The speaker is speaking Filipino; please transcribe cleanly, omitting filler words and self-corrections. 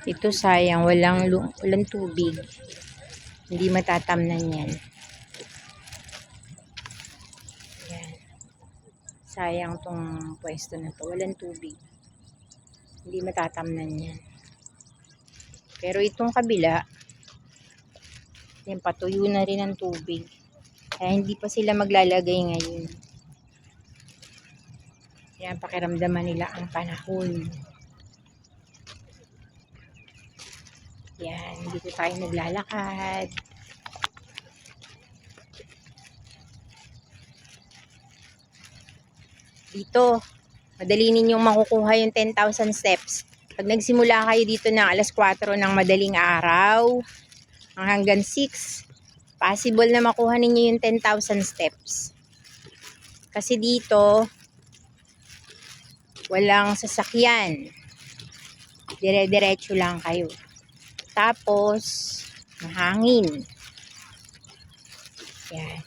Ito sayang, walang tubig. Hindi matatamnan yan. Yan. Sayang tong pwesto na to. Walang tubig. Hindi matatamnan yan. Pero itong kabila, yan, patuyo na rin ang tubig. Kaya hindi pa sila maglalagay ngayon. Yan, pakiramdaman nila ang panahon. Yan, dito tayo naglalakad. Dito, madali ninyong makukuha yung 10,000 steps. Pag nagsimula kayo dito ng alas 4 ng madaling araw, hanggang 6, possible na makuha ninyo yung 10,000 steps. Kasi dito, walang sasakyan. Dire-diretso lang kayo. Tapos, mahangin. Yan.